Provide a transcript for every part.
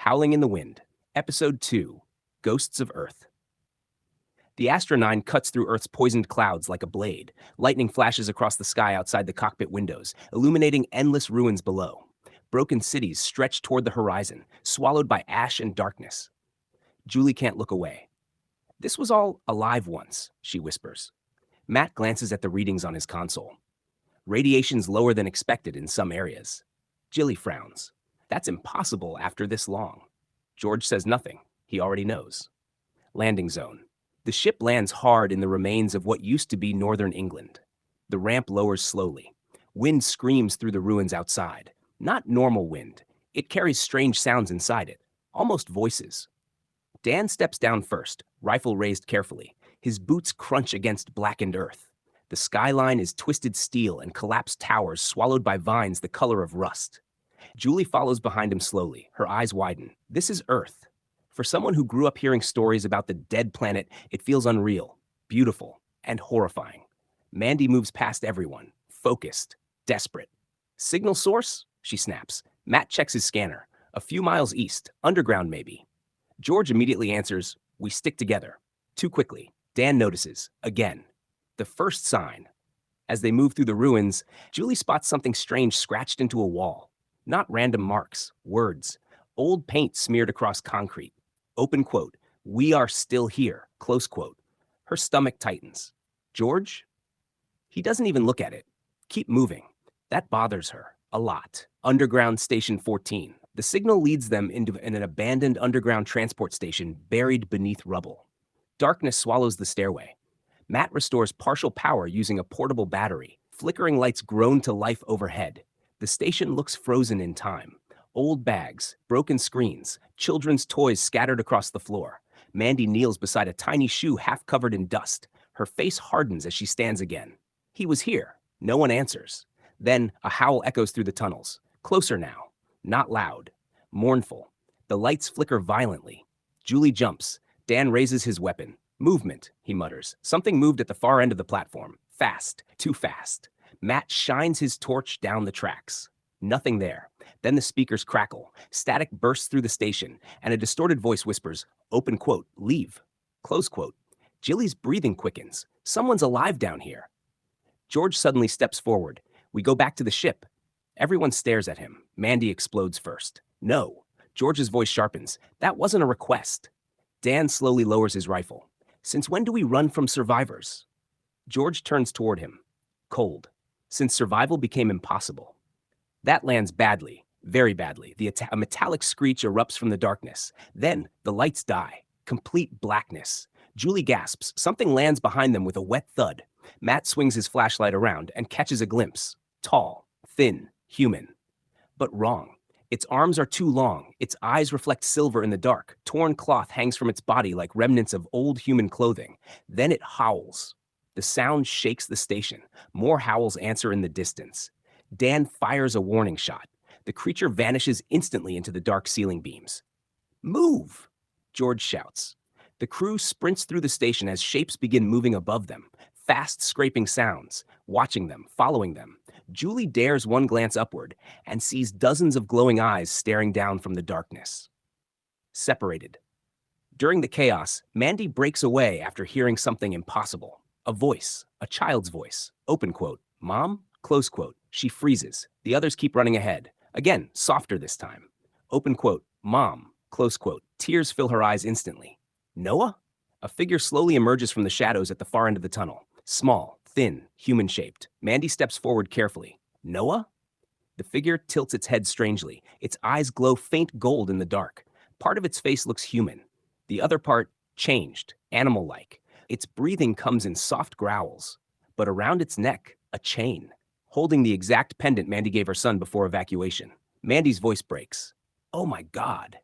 Howling in the Wind, Episode 2, Ghosts of Earth. The Astra 9 cuts through Earth's poisoned clouds like a blade. Lightning flashes across the sky outside the cockpit windows, illuminating endless ruins below. Broken cities stretch toward the horizon, swallowed by ash and darkness. Julie can't look away. "This was all alive once," she whispers. Matt glances at the readings on his console. Radiation's lower than expected in some areas. Julie frowns. "That's impossible after this long." George says nothing. He already knows. Landing zone. The ship lands hard in the remains of what used to be northern England. The ramp lowers slowly. Wind screams through the ruins outside. Not normal wind. It carries strange sounds inside it, almost voices. Dan steps down first, rifle raised carefully. His boots crunch against blackened earth. The skyline is twisted steel and collapsed towers swallowed by vines the color of rust. Julie follows behind him slowly, her eyes widen. This is Earth. For someone who grew up hearing stories about the dead planet, it feels unreal, beautiful, and horrifying. Mandy moves past everyone, focused, desperate. "Signal source?" she snaps. Matt checks his scanner. "A few miles east, underground maybe." George immediately answers, "We stick together." Too quickly, Dan notices, again. The first sign. As they move through the ruins, Julie spots something strange scratched into a wall. Not random marks, words. Old paint smeared across concrete. Open quote, "We are still here," close quote. Her stomach tightens. "George?" He doesn't even look at it. Keep moving. That bothers her. A lot. Underground Station 14. The signal leads them into an abandoned underground transport station buried beneath rubble. Darkness swallows the stairway. Matt restores partial power using a portable battery. Flickering lights groan to life overhead. The station looks frozen in time. Old bags, broken screens, children's toys scattered across the floor. Mandy kneels beside a tiny shoe half covered in dust. Her face hardens as she stands again. He was here. No one answers. Then a howl echoes through the tunnels. Closer now. Not loud. Mournful. The lights flicker violently. Julie jumps. Dan raises his weapon. "Movement," he mutters. Something moved at the far end of the platform. Fast. Too fast. Matt shines his torch down the tracks. Nothing there. Then the speakers crackle. Static bursts through the station, and a distorted voice whispers, "Open quote, leave." Close quote. Jilly's breathing quickens. Someone's alive down here. George suddenly steps forward. "We go back to the ship." Everyone stares at him. Mandy explodes first. "No." George's voice sharpens. "That wasn't a request." Dan slowly lowers his rifle. "Since when do we run from survivors?" George turns toward him. Cold. Since survival became impossible. That lands badly, very badly. A metallic screech erupts from the darkness. Then the lights die. Complete blackness. Julie gasps. Something lands behind them with a wet thud. Matt swings his flashlight around and catches a glimpse. Tall, thin, human. But wrong. Its arms are too long. Its eyes reflect silver in the dark. Torn cloth hangs from its body like remnants of old human clothing. Then it howls. The sound shakes the station. More howls answer in the distance. Dan fires a warning shot. The creature vanishes instantly into the dark ceiling beams. "Move!" George shouts. The crew sprints through the station as shapes begin moving above them. Fast scraping sounds, watching them, following them. Julie dares one glance upward and sees dozens of glowing eyes staring down from the darkness. Separated. During the chaos, Mandy breaks away after hearing something impossible. A voice, a child's voice. Open quote, "Mom?" Close quote. She freezes. The others keep running ahead. Again, softer this time. Open quote, "Mom." Close quote. Tears fill her eyes instantly. "Noah?" A figure slowly emerges from the shadows at the far end of the tunnel. Small, thin, human-shaped. Mandy steps forward carefully. "Noah?" The figure tilts its head strangely. Its eyes glow faint gold in the dark. Part of its face looks human. The other part, changed, animal-like. Its breathing comes in soft growls. But around its neck, a chain, holding the exact pendant Mandy gave her son before evacuation. Mandy's voice breaks. "Oh my God."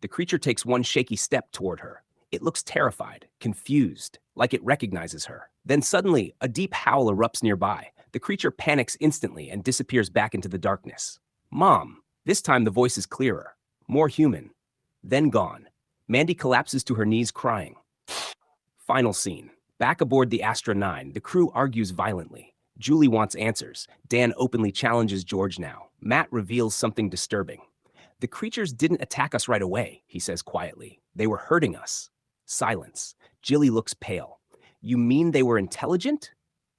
The creature takes one shaky step toward her. It looks terrified, confused, like it recognizes her. Then suddenly, a deep howl erupts nearby. The creature panics instantly and disappears back into the darkness. "Mom." This time the voice is clearer, more human. Then gone. Mandy collapses to her knees crying. Final scene. Back aboard the Astra 9, the crew argues violently. Julie wants answers. Dan openly challenges George now. Matt reveals something disturbing. The creatures didn't attack us right away, he says quietly. They were hurting us. Silence. Jilly looks pale. You mean they were intelligent?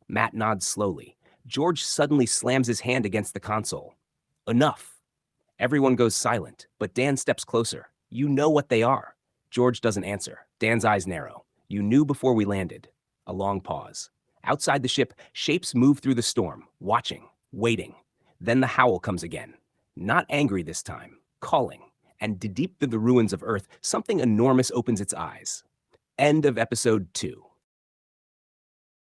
Matt nods slowly. George suddenly slams his hand against the console. Enough. Everyone goes silent, but Dan steps closer. You know what they are. George doesn't answer. Dan's eyes narrow. You knew before we landed. A long pause. Outside the ship, shapes move through the storm, watching, waiting. Then the howl comes again. Not angry this time, calling. And deep through the ruins of Earth, something enormous opens its eyes. End of episode 2.